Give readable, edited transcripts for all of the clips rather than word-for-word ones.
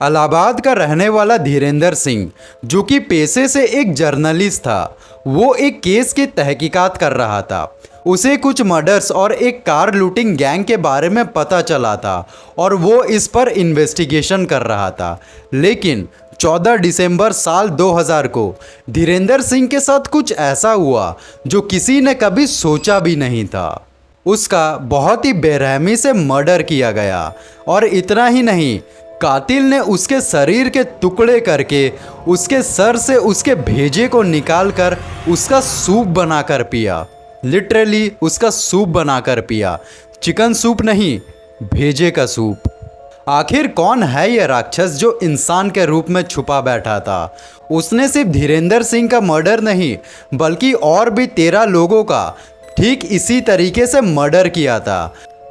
इलाहाबाद का रहने वाला धीरेंद्र सिंह, जो कि पेशे से एक जर्नलिस्ट था, वो एक केस की तहकीकात कर रहा था। उसे कुछ मर्डर्स और एक कार लूटिंग गैंग के बारे में पता चला था और वो इस पर इन्वेस्टिगेशन कर रहा था। लेकिन 14 दिसंबर साल 2000 को धीरेंद्र सिंह के साथ कुछ ऐसा हुआ जो किसी ने कभी सोचा भी नहीं था। उसका बहुत ही बेरहमी से मर्डर किया गया और इतना ही नहीं, कातिल ने उसके शरीर के टुकड़े करके उसके सर से उसके भेजे को निकालकर उसका सूप बनाकर पिया। लिटरली उसका सूप बनाकर पिया, चिकन सूप नहीं, भेजे का सूप। आखिर कौन है ये राक्षस जो इंसान के रूप में छुपा बैठा था? उसने सिर्फ धीरेंद्र सिंह का मर्डर नहीं बल्कि और भी 13 लोगों का ठीक इसी तरीके से मर्डर किया था।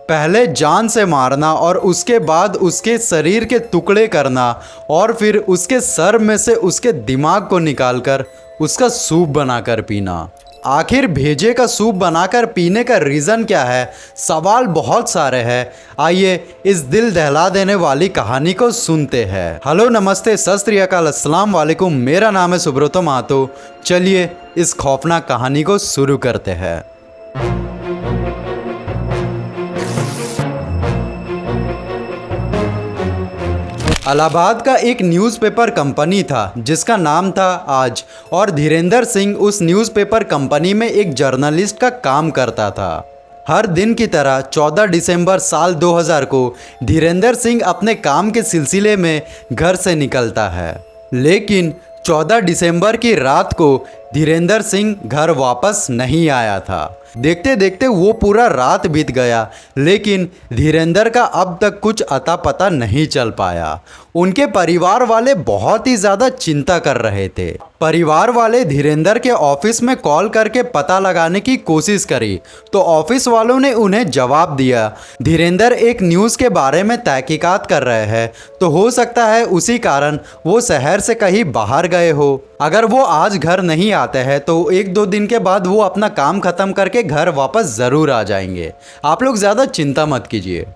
पहले जान से मारना और उसके बाद उसके शरीर के टुकड़े करना और फिर उसके सर में से उसके दिमाग को निकालकर उसका सूप बनाकर पीना। आखिर भेजे का सूप बनाकर पीने का रीज़न क्या है? सवाल बहुत सारे हैं। आइए इस दिल दहला देने वाली कहानी को सुनते हैं। हेलो, नमस्ते, सत श्री अकाल, अस्सलाम वालेकुम। मेरा नाम है सुब्रतो महतो। चलिए इस खौफनाक कहानी को शुरू करते हैं। इलाहाबाद का एक न्यूज़पेपर कंपनी था जिसका नाम था आज, और धीरेंद्र सिंह उस न्यूज़पेपर कंपनी में एक जर्नलिस्ट का काम करता था। हर दिन की तरह 14 दिसंबर साल 2000 को धीरेंद्र सिंह अपने काम के सिलसिले में घर से निकलता है। लेकिन 14 दिसंबर की रात को धीरेंद्र सिंह घर वापस नहीं आया था। देखते देखते वो पूरा रात बीत गया, लेकिन धीरेंद्र का अब तक कुछ अता पता नहीं चल पाया। उनके परिवार वाले बहुत ही ज़्यादा चिंता कर रहे थे। परिवार वाले धीरेंद्र के ऑफिस में कॉल करके पता लगाने की कोशिश करी तो ऑफिस वालों ने उन्हें जवाब दिया, धीरेंद्र एक न्यूज़ के बारे में तहकीकात कर रहे हैं, तो हो सकता है उसी कारण वो शहर से कहीं बाहर गए हो। अगर वो आज घर नहीं आते हैं तो 1-2 दिन के बाद वो अपना काम ख़त्म करके घर वापस ज़रूर आ जाएंगे। आप लोग ज़्यादा चिंता मत कीजिए।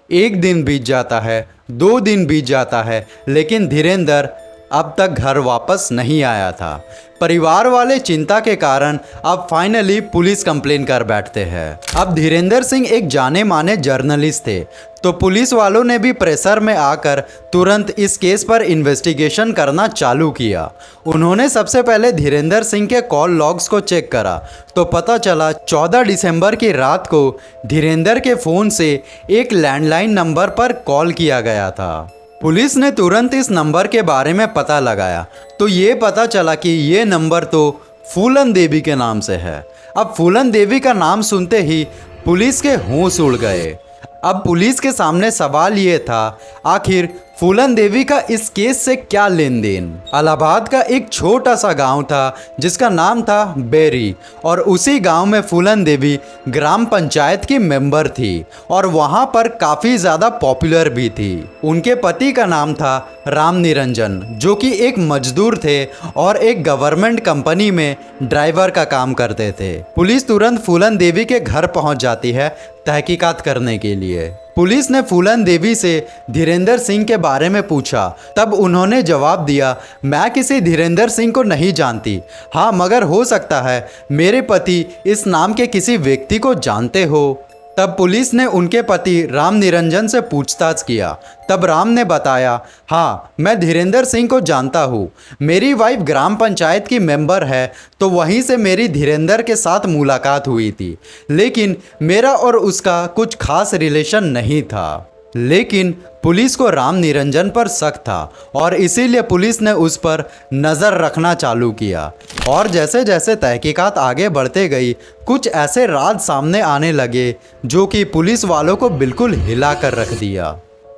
1 दिन बीत जाता है, 2 दिन बीत जाता है, लेकिन धीरेंद्र अब तक घर वापस नहीं आया था। परिवार वाले चिंता के कारण अब फाइनली पुलिस कंप्लेन कर बैठते हैं। अब धीरेंद्र सिंह एक जाने माने जर्नलिस्ट थे, तो पुलिस वालों ने भी प्रेशर में आकर तुरंत इस केस पर इन्वेस्टिगेशन करना चालू किया। उन्होंने सबसे पहले धीरेंद्र सिंह के कॉल लॉग्स को चेक करा तो पता चला 14 दिसंबर की रात को धीरेंद्र के फ़ोन से एक लैंडलाइन नंबर पर कॉल किया गया था। पुलिस ने तुरंत इस नंबर के बारे में पता लगाया तो ये पता चला कि ये नंबर तो फूलन देवी के नाम से है। अब फूलन देवी का नाम सुनते ही पुलिस के होश उड़ गए। अब पुलिस के सामने सवाल ये था, आखिर फूलन देवी का इस केस से क्या लेन देन? इलाहाबाद का एक छोटा सा गांव था जिसका नाम था बेरी, और उसी गांव में फूलन देवी ग्राम पंचायत की मेंबर थी और वहां पर काफ़ी ज़्यादा पॉपुलर भी थी। उनके पति का नाम था राम निरंजन, जो कि एक मजदूर थे और एक गवर्नमेंट कंपनी में ड्राइवर का काम करते थे। पुलिस तुरंत फूलन देवी के घर पहुंच जाती है तहकीकात करने के लिए। पुलिस ने फूलन देवी से धीरेंद्र सिंह के बारे में पूछा, तब उन्होंने जवाब दिया, मैं किसी धीरेंद्र सिंह को नहीं जानती। हाँ, मगर हो सकता है मेरे पति इस नाम के किसी व्यक्ति को जानते हो। तब पुलिस ने उनके पति राम निरंजन से पूछताछ किया। तब राम ने बताया, हाँ, मैं धीरेंद्र सिंह को जानता हूँ। मेरी वाइफ ग्राम पंचायत की मेंबर है, तो वहीं से मेरी धीरेंद्र के साथ मुलाकात हुई थी, लेकिन मेरा और उसका कुछ खास रिलेशन नहीं था। लेकिन पुलिस को राम निरंजन पर शक था और इसीलिए पुलिस ने उस पर नज़र रखना चालू किया। और जैसे जैसे तहकीकात आगे बढ़ते गई, कुछ ऐसे राज सामने आने लगे जो कि पुलिस वालों को बिल्कुल हिला कर रख दिया।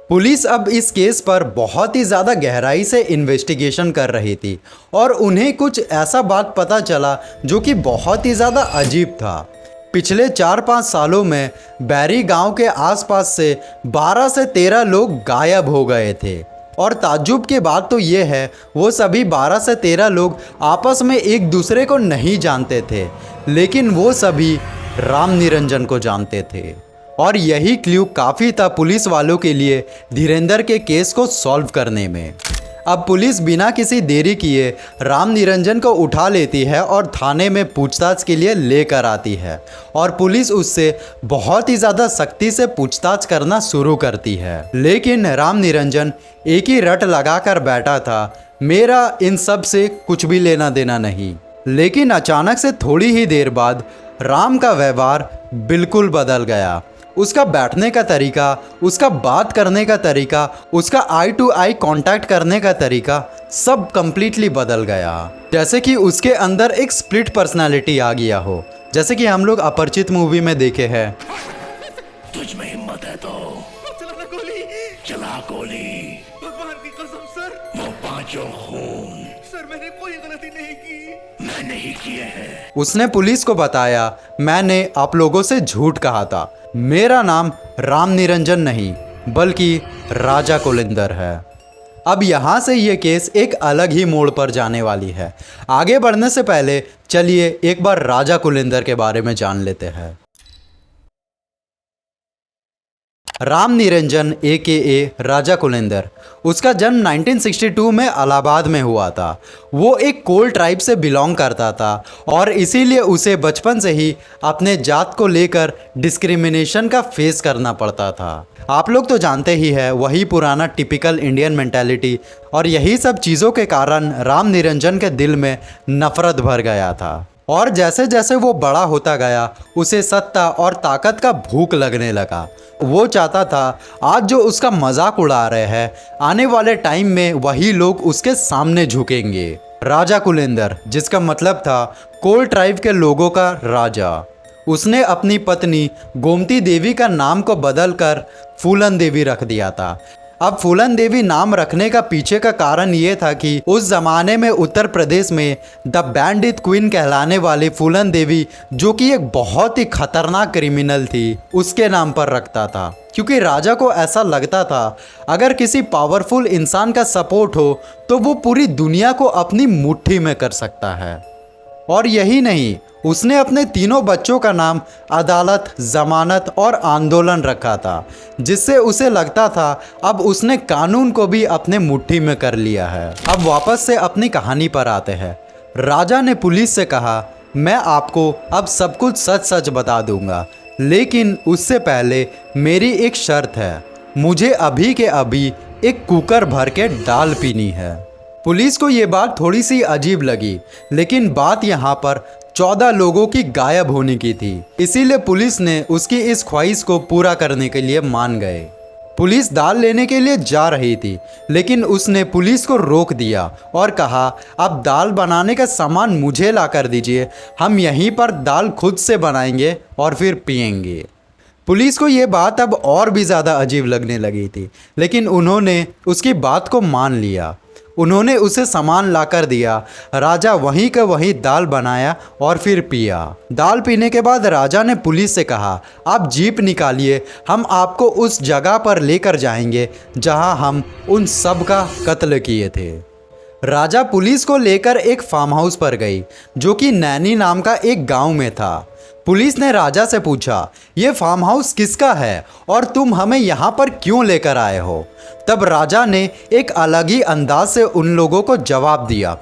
पुलिस अब इस केस पर बहुत ही ज़्यादा गहराई से इन्वेस्टिगेशन कर रही थी और उन्हें कुछ ऐसा बात पता चला जो कि बहुत ही ज़्यादा अजीब था। पिछले 4-5 सालों में बैरी गांव के आसपास से 12 से 13 लोग गायब हो गए थे, और ताज्जुब की बात तो ये है वो सभी 12 से 13 लोग आपस में एक दूसरे को नहीं जानते थे, लेकिन वो सभी राम निरंजन को जानते थे। और यही क्ल्यू काफ़ी था पुलिस वालों के लिए धीरेंद्र के केस को सॉल्व करने में। अब पुलिस बिना किसी देरी किए राम निरंजन को उठा लेती है और थाने में पूछताछ के लिए लेकर आती है और पुलिस उससे बहुत ही ज़्यादा सख्ती से पूछताछ करना शुरू करती है। लेकिन राम निरंजन एक ही रट लगाकर बैठा था, मेरा इन सब से कुछ भी लेना देना नहीं। लेकिन अचानक से थोड़ी ही देर बाद राम का व्यवहार बिल्कुल बदल गया। उसका बैठने का तरीका, उसका बात करने का तरीका, उसका आई टू आई कांटेक्ट करने का तरीका सब कंप्लीटली बदल गया। जैसे कि उसके अंदर एक स्प्लिट पर्सनालिटी आ गया हो, जैसे कि हम लोग अपरिचित मूवी में देखे हैं। तुझ में हिम्मत है तो चला गोली, चला गोली। भगवान की कसम सर, वो पांचों खून सर, मैंने कोई गलती नहीं की, मैं नहीं किए हैं। उसने पुलिस को बताया, मैंने आप लोगों से झूठ कहा था, मेरा नाम राम निरंजन नहीं बल्कि राजा कुलेंदर है। अब यहाँ से ये केस एक अलग ही मोड़ पर जाने वाली है। आगे बढ़ने से पहले चलिए एक बार राजा कुलेंदर के बारे में जान लेते हैं। राम निरंजन AKA राजा कुलेंदर, उसका जन्म 1962 में इलाहाबाद में हुआ था। वो एक कोल ट्राइब से बिलोंग करता था और इसीलिए उसे बचपन से ही अपने जात को लेकर डिस्क्रिमिनेशन का फेस करना पड़ता था। आप लोग तो जानते ही है, वही पुराना टिपिकल इंडियन मेंटालिटी, और यही सब चीज़ों के कारण राम निरंजन के दिल में नफरत भर गया था। और जैसे जैसे वो बड़ा होता गया उसे सत्ता और ताकत का भूख लगने लगा। वो चाहता था आज जो उसका मजाक उड़ा रहे हैं, आने वाले टाइम में वही लोग उसके सामने झुकेंगे। राजा कुलेंदर, जिसका मतलब था कोल ट्राइब के लोगों का राजा, उसने अपनी पत्नी गोमती देवी का नाम को बदलकर फूलन देवी रख दिया था। अब फूलन देवी नाम रखने का पीछे का कारण ये था कि उस ज़माने में उत्तर प्रदेश में द बैंडिट क्वीन कहलाने वाली फूलन देवी, जो कि एक बहुत ही खतरनाक क्रिमिनल थी, उसके नाम पर रखता था। क्योंकि राजा को ऐसा लगता था अगर किसी पावरफुल इंसान का सपोर्ट हो तो वो पूरी दुनिया को अपनी मुट्ठी में कर सकता है। और यही नहीं, उसने अपने तीनों बच्चों का नाम अदालत, जमानत और आंदोलन रखा था, जिससे उसे लगता था अब उसने कानून को भी अपने मुट्ठी में कर लिया है। अब वापस से अपनी कहानी पर आते हैं। राजा ने पुलिस से कहा, मैं आपको अब सब कुछ सच सच बता दूंगा, लेकिन उससे पहले मेरी एक शर्त है, मुझे अभी के अभी एक कुकर भर के दाल पीनी है। पुलिस को ये बात थोड़ी सी अजीब लगी, लेकिन बात यहाँ पर 14 लोगों की गायब होने की थी, इसीलिए पुलिस ने उसकी इस ख्वाहिश को पूरा करने के लिए मान गए। पुलिस दाल लेने के लिए जा रही थी, लेकिन उसने पुलिस को रोक दिया और कहा, अब दाल बनाने का सामान मुझे ला कर दीजिए, हम यहीं पर दाल खुद से बनाएंगे और फिर पिएंगे। पुलिस को ये बात अब और भी ज़्यादा अजीब लगने लगी थी, लेकिन उन्होंने उसकी बात को मान लिया। उन्होंने उसे सामान लाकर दिया। राजा वहीं का वहीं दाल बनाया और फिर पिया। दाल पीने के बाद राजा ने पुलिस से कहा, आप जीप निकालिए, हम आपको उस जगह पर लेकर जाएंगे जहां हम उन सब का कत्ल किए थे। राजा पुलिस को लेकर एक फार्म हाउस पर गई, जो कि नैनी नाम का एक गांव में था। पुलिस ने राजा से पूछा, ये फार्म हाउस किसका है और तुम हमें यहाँ पर क्यों लेकर आए हो? तब राजा ने एक अलग ही अंदाज से उन लोगों को जवाब दिया,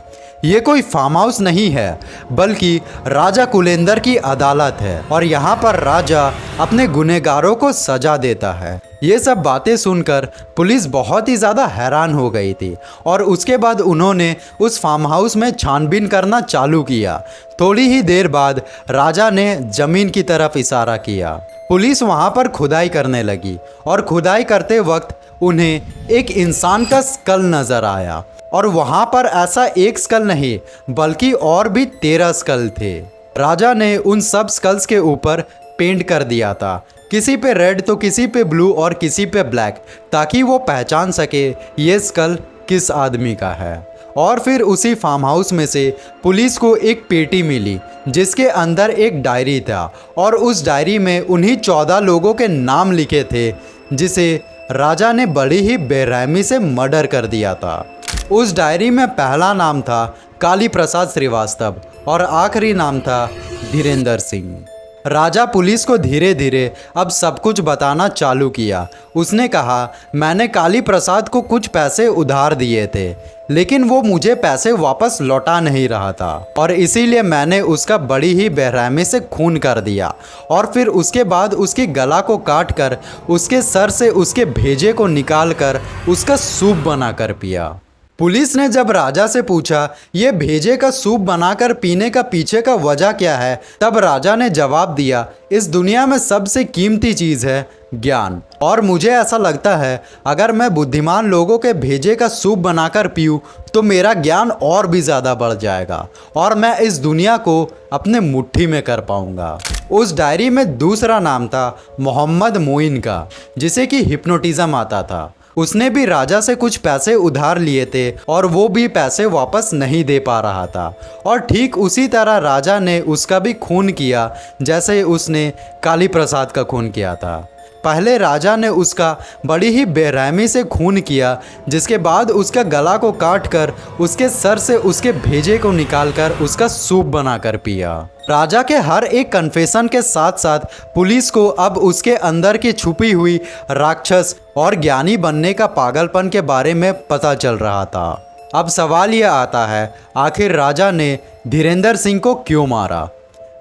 ये कोई फार्म हाउस नहीं है, बल्कि राजा कुलेंदर की अदालत है और यहाँ पर राजा अपने गुनहगारों को सजा देता है। ये सब बातें सुनकर पुलिस बहुत ही ज़्यादा हैरान हो गई थी और उसके बाद उन्होंने उस फार्म हाउस में छानबीन करना चालू किया। थोड़ी ही देर बाद राजा ने ज़मीन की तरफ इशारा किया। पुलिस वहाँ पर खुदाई करने लगी और खुदाई करते वक्त उन्हें एक इंसान का स्कल नज़र आया और वहाँ पर ऐसा एक स्कल नहीं बल्कि और भी 13 स्कल थे। राजा ने उन सब स्कल्स के ऊपर पेंट कर दिया था, किसी पे रेड तो किसी पे ब्लू और किसी पे ब्लैक, ताकि वो पहचान सके ये स्कल किस आदमी का है। और फिर उसी फार्म हाउस में से पुलिस को एक पेटी मिली जिसके अंदर एक डायरी था और उस डायरी में उन्हीं 14 लोगों के नाम लिखे थे जिसे राजा ने बड़ी ही बेरहमी से मर्डर कर दिया था। उस डायरी में पहला नाम था काली प्रसाद श्रीवास्तव और आखिरी नाम था धीरेंद्र सिंह। राजा पुलिस को धीरे धीरे अब सब कुछ बताना चालू किया। उसने कहा, मैंने काली प्रसाद को कुछ पैसे उधार दिए थे, लेकिन वो मुझे पैसे वापस लौटा नहीं रहा था और इसीलिए मैंने उसका बड़ी ही बेरहमी से खून कर दिया और फिर उसके बाद उसकी गला को काट कर उसके सर से उसके भेजे को निकाल कर उसका सूप बनाकर पिया। पुलिस ने जब राजा से पूछा ये भेजे का सूप बनाकर पीने का पीछे का वजह क्या है, तब राजा ने जवाब दिया, इस दुनिया में सबसे कीमती चीज़ है ज्ञान, और मुझे ऐसा लगता है अगर मैं बुद्धिमान लोगों के भेजे का सूप बनाकर पीऊँ तो मेरा ज्ञान और भी ज़्यादा बढ़ जाएगा और मैं इस दुनिया को अपने मुट्ठी में कर पाऊँगा। उस डायरी में दूसरा नाम था मोहम्मद मोइन का, जिसे कि हिप्नोटिज्म आता था। उसने भी राजा से कुछ पैसे उधार लिए थे और वो भी पैसे वापस नहीं दे पा रहा था और ठीक उसी तरह राजा ने उसका भी खून किया जैसे उसने काली प्रसाद का खून किया था। पहले राजा ने उसका बड़ी ही बेरहमी से खून किया, जिसके बाद उसका गला को काट कर उसके सर से उसके भेजे को निकालकर उसका सूप बनाकर पिया। राजा के हर एक कन्फेशन के साथ साथ पुलिस को अब उसके अंदर की छुपी हुई राक्षस और ज्ञानी बनने का पागलपन के बारे में पता चल रहा था। अब सवाल यह आता है, आखिर राजा ने धीरेंद्र सिंह को क्यों मारा?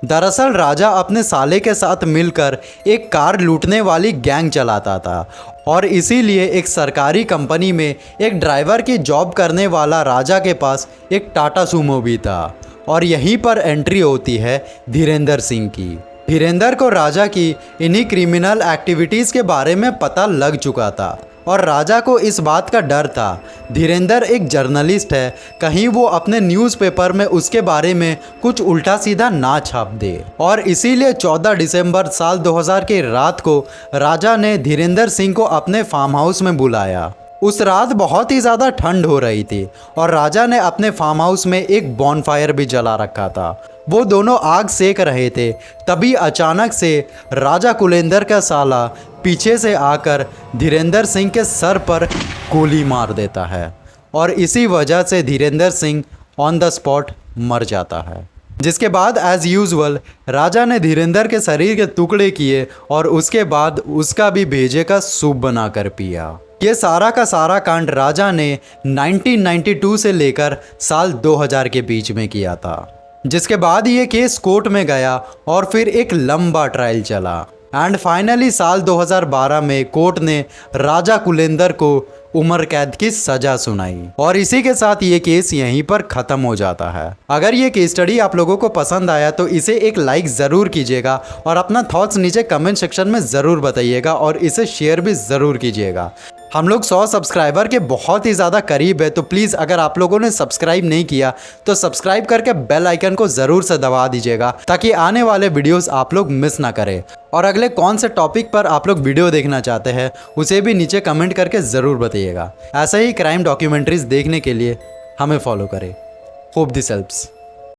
दरअसल राजा अपने साले के साथ मिलकर एक कार लूटने वाली गैंग चलाता था और इसीलिए एक सरकारी कंपनी में एक ड्राइवर की जॉब करने वाला राजा के पास एक टाटा सूमो भी था और यहीं पर एंट्री होती है धीरेंद्र सिंह की। धीरेंद्र को राजा की इन्हीं क्रिमिनल एक्टिविटीज़ के बारे में पता लग चुका था और राजा को इस बात का डर था, धीरेंद्र एक जर्नलिस्ट है, कहीं वो अपने न्यूज़पेपर में उसके बारे में कुछ उल्टा सीधा ना छाप दे। और इसीलिए 14 दिसंबर साल 2000 की रात को राजा ने धीरेंद्र सिंह को अपने फार्म हाउस में बुलाया। उस रात बहुत ही ज़्यादा ठंड हो रही थी और राजा ने अपने फार्म हाउस में एक बॉनफायर भी जला रखा था। वो दोनों आग सेक रहे थे, तभी अचानक से राजा कुलेंदर का साला पीछे से आकर धीरेंद्र सिंह के सर पर गोली मार देता है और इसी वजह से Dhirendra Singh on the spot मर जाता है। जिसके बाद एज़ यूजुअल राजा ने धीरेंद्र के शरीर के टुकड़े किए और उसके बाद उसका भी भेजे का सूप बनाकर पिया। ये सारा का सारा कांड राजा ने 1992 से लेकर साल 2000 के बीच में किया था, जिसके बाद ये केस कोर्ट में गया और फिर एक लंबा ट्रायल चला एंड फाइनली साल 2012 में कोर्ट ने राजा कुलेंदर को उम्र कैद की सजा सुनाई और इसी के साथ ये केस यहीं पर ख़त्म हो जाता है। अगर ये केस स्टडी आप लोगों को पसंद आया तो इसे एक लाइक ज़रूर कीजिएगा और अपना थॉट्स नीचे कमेंट सेक्शन में ज़रूर बताइएगा और इसे शेयर भी ज़रूर कीजिएगा। हम लोग 100 सब्सक्राइबर के बहुत ही ज़्यादा करीब है, तो प्लीज़ अगर आप लोगों ने सब्सक्राइब नहीं किया तो सब्सक्राइब करके बेल आइकन को ज़रूर से दबा दीजिएगा ताकि आने वाले वीडियोस आप लोग मिस ना करें। और अगले कौन से टॉपिक पर आप लोग वीडियो देखना चाहते हैं उसे भी नीचे कमेंट करके ज़रूर बताइएगा। ऐसे ही क्राइम डॉक्यूमेंट्रीज़ देखने के लिए हमें फॉलो करें। Hope this helps.